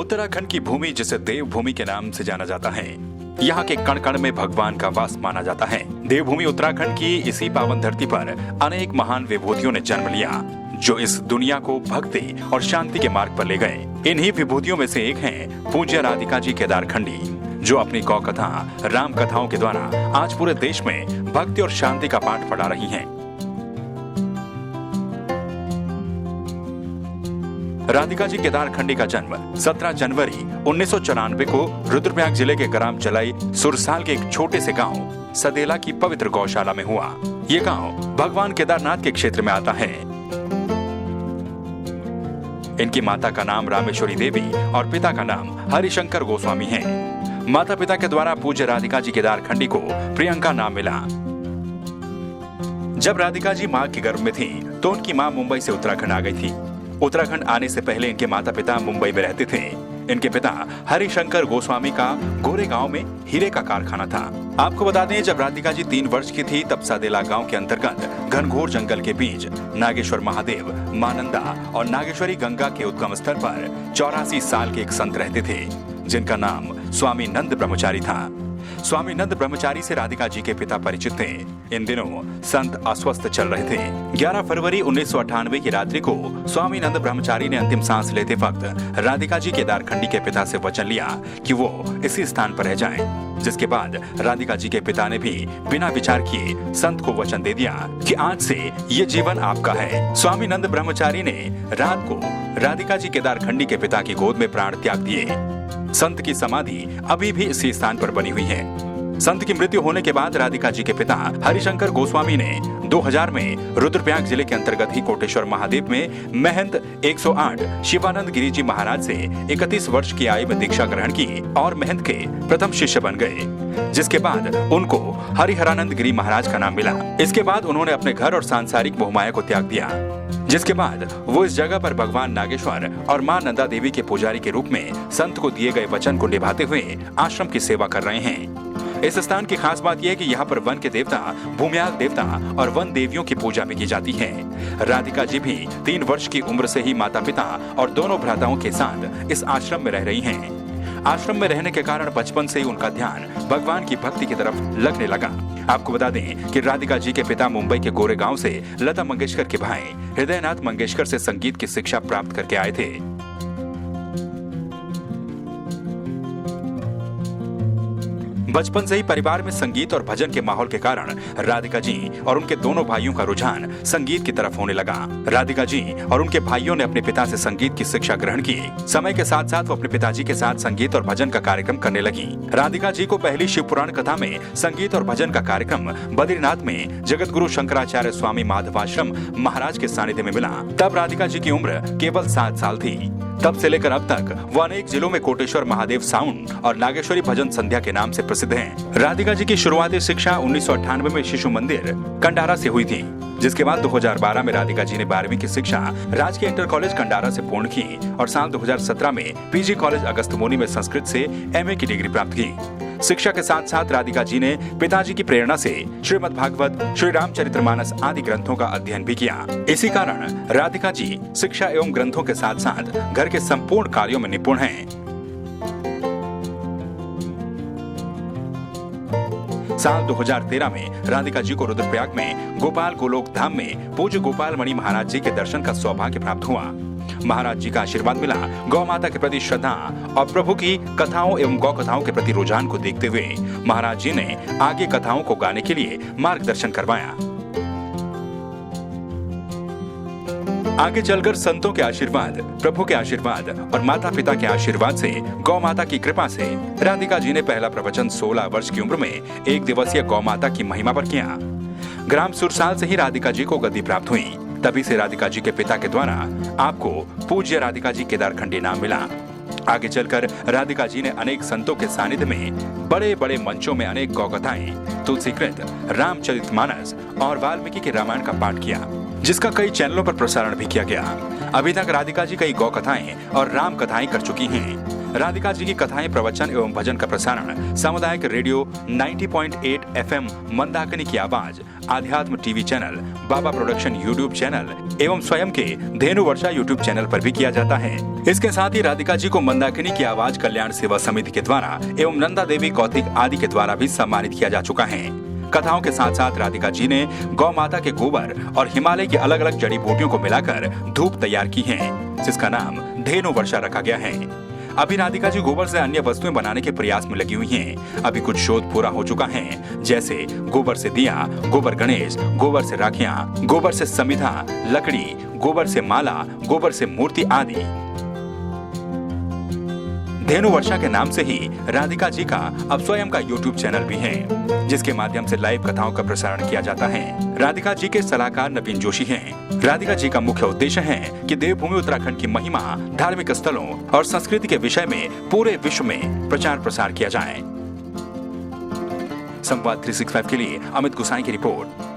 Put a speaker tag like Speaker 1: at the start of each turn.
Speaker 1: उत्तराखंड की भूमि जिसे देवभूमि के नाम से जाना जाता है, यहाँ के कण कण में भगवान का वास माना जाता है। देवभूमि उत्तराखंड की इसी पावन धरती पर अनेक महान विभूतियों ने जन्म लिया, जो इस दुनिया को भक्ति और शांति के मार्ग पर ले गए। इन्हीं विभूतियों में से एक हैं पूज्य राधिका जी केदारखंडी, जो अपनी गौ कथा, राम कथाओं के द्वारा आज पूरे देश में भक्ति और शांति का पाठ पढ़ा रही हैं। राधिका जी केदारखंडी का जन्म 17 जनवरी 1994 को रुद्रप्रयाग जिले के ग्राम जलाई सुरसाल के एक छोटे से गांव सदेला की पवित्र गौशाला में हुआ। ये गांव भगवान केदारनाथ के क्षेत्र में आता है। इनकी माता का नाम रामेश्वरी देवी और पिता का नाम हरिशंकर गोस्वामी है। माता पिता के द्वारा पूज्य राधिका जी केदारखंडी को प्रियंका नाम मिला। जब राधिका जी मां के गर्भ में थी तो उनकी मां मुंबई से उत्तराखंड आ गई थी। उत्तराखंड आने से पहले इनके माता पिता मुंबई में रहते थे। इनके पिता हरिशंकर गोस्वामी का गोरेगांव में हीरे का कारखाना था। आपको बता दें, जब राधिका जी 3 वर्ष की थी तब सदेला गांव के अंतर्गत घनघोर जंगल के बीच नागेश्वर महादेव, मानंदा और नागेश्वरी गंगा के उद्गम स्थल पर 84 साल के एक संत रहते थे, जिनका नाम स्वामी नंद ब्रह्मचारी था। स्वामी नंद ब्रह्मचारी से राधिका जी के पिता परिचित थे। इन दिनों संत अस्वस्थ चल रहे थे। 11 फरवरी 1998 की रात्रि को स्वामी नंद ब्रह्मचारी ने अंतिम सांस लेते वक्त राधिका जी केदारखंडी के पिता से वचन लिया कि वो इसी स्थान पर रह जाएं। जिसके बाद राधिका जी के पिता ने भी बिना विचार किए संत को वचन दे दिया कि आज से ये जीवन आपका है। स्वामी नंद ब्रह्मचारी ने रात को राधिका जी केदारखंडी के पिता की गोद में प्राण त्याग दिए। संत की समाधि अभी भी इसी स्थान पर बनी हुई है। संत की मृत्यु होने के बाद राधिका जी के पिता हरिशंकर गोस्वामी ने 2000 में रुद्रप्रयाग जिले के अंतर्गत ही कोटेश्वर महादेव में महंत 108 शिवानंद गिरी जी महाराज से 31 वर्ष की आयु में दीक्षा ग्रहण की और महंत के प्रथम शिष्य बन गए, जिसके बाद उनको हरिहरानंद गिरी महाराज का नाम मिला। इसके बाद उन्होंने अपने घर और सांसारिक मोहमाया को त्याग दिया, जिसके बाद वो इस जगह पर भगवान नागेश्वर और मां नंदा देवी के पुजारी के रूप में संत को दिए गए वचन को निभाते हुए आश्रम की सेवा कर रहे हैं। इस स्थान की खास बात यह है कि यहाँ पर वन के देवता, भूम्याग देवता और वन देवियों की पूजा भी की जाती है। राधिका जी भी 3 वर्ष की उम्र से ही माता पिता और दोनों भ्राताओं के साथ इस आश्रम में रह रही हैं। आश्रम में रहने के कारण बचपन से ही उनका ध्यान भगवान की भक्ति की तरफ लगने लगा। आपको बता दें कि राधिका जी के पिता मुंबई के गोरेगांव से लता मंगेशकर के भाई हृदयनाथ मंगेशकर से संगीत की शिक्षा प्राप्त करके आए थे। बचपन से ही परिवार में संगीत और भजन के माहौल के कारण राधिका जी और उनके दोनों भाइयों का रुझान संगीत की तरफ होने लगा। राधिका जी और उनके भाइयों ने अपने पिता से संगीत की शिक्षा ग्रहण की। समय के साथ साथ वो अपने पिताजी के साथ संगीत और भजन का कार्यक्रम करने लगी। राधिका जी को पहली शिव पुराण कथा में संगीत और भजन का कार्यक्रम बद्रीनाथ में जगत गुरु शंकराचार्य स्वामी माधवाश्रम महाराज के सानिध्य में मिला। तब राधिका जी की उम्र केवल 7 साल थी। तब से लेकर अब तक वो अनेक जिलों में कोटेश्वर महादेव साउंड और नागेश्वरी भजन संध्या के नाम से प्रसिद्ध हैं। राधिका जी की शुरुआती शिक्षा 1998 में शिशु मंदिर कंडारा से हुई थी, जिसके बाद 2012 में राधिका जी ने 12वीं की शिक्षा राजकीय इंटर कॉलेज कंडारा से पूर्ण की और साल 2017 में पीजी कॉलेज अगस्त्यमुनि में संस्कृत से एमए की डिग्री प्राप्त की। शिक्षा के साथ साथ राधिका जी ने पिताजी की प्रेरणा से श्रीमद् भागवत, श्री रामचरितमानस आदि ग्रंथों का अध्ययन भी किया। इसी कारण राधिका जी शिक्षा एवं ग्रंथों के साथ साथ घर के संपूर्ण कार्यों में निपुण हैं। साल 2013 में राधिका जी को रुद्रप्रयाग में गोपाल गोलोक धाम में पूज्य गोपाल मणि महाराज जी के दर्शन का सौभाग्य प्राप्त हुआ। महाराज जी का आशीर्वाद मिला। गौ माता के प्रति श्रद्धा और प्रभु की कथाओं एवं गौ कथाओं के प्रति रुझान को देखते हुए महाराज जी ने आगे कथाओं को गाने के लिए मार्गदर्शन करवाया। आगे चलकर संतों के आशीर्वाद, प्रभु के आशीर्वाद और माता पिता के आशीर्वाद से, गौ माता की कृपा से राधिका जी ने पहला प्रवचन 16 वर्ष की उम्र में 1 दिवसीय गौ माता की महिमा पर किया। ग्राम सुरसाल से ही राधिका जी को गद्दी प्राप्त हुई। तभी से राधिका जी के पिता के द्वारा आपको पूज्य राधिका जी केदारखंडी नाम मिला। आगे चलकर राधिका जी ने अनेक संतों के सानिध्य में बड़े बड़े मंचों में अनेक गौ कथाएं, तुलसीकृत, रामचरितमानस और वाल्मीकि के रामायण का पाठ किया, जिसका कई चैनलों पर प्रसारण भी किया गया। अभी तक राधिका जी कई गौ कथाएं और राम कथाएं कर चुकी हैं। राधिका जी की कथाएं, प्रवचन एवं भजन का प्रसारण सामुदायिक रेडियो 90.8 FM मंदाकिनी की आवाज, आध्यात्म टीवी चैनल, बाबा प्रोडक्शन यूट्यूब चैनल एवं स्वयं के धेनु वर्षा यूट्यूब चैनल पर भी किया जाता है। इसके साथ ही राधिका जी को मंदाकिनी की आवाज कल्याण सेवा समिति के द्वारा एवं नंदा देवी कौतिक आदि के द्वारा भी सम्मानित किया जा चुका है। कथाओं के साथ साथ राधिका जी ने गौ माता के गोबर और हिमालय की अलग अलग जड़ी बूटियों को मिलाकर धूप तैयार की है, जिसका नाम धेनु वर्षा रखा गया है। अभी राधिका जी गोबर से अन्य वस्तुएं बनाने के प्रयास में लगी हुई हैं। अभी कुछ शोध पूरा हो चुका है, जैसे गोबर से दिया, गोबर गणेश, गोबर से राखियां, गोबर से समिधा, लकड़ी, गोबर से माला, गोबर से मूर्ति आदि। धेनु वर्षा के नाम से ही राधिका जी का अब स्वयं का यूट्यूब चैनल भी है, जिसके माध्यम से लाइव कथाओं का प्रसारण किया जाता है। राधिका जी के सलाहकार नवीन जोशी हैं। राधिका जी का मुख्य उद्देश्य है कि देवभूमि उत्तराखंड की महिमा, धार्मिक स्थलों और संस्कृति के विषय में पूरे विश्व में प्रचार प्रसार किया जाए। संवाद 365 के लिए अमित गुसाई की रिपोर्ट।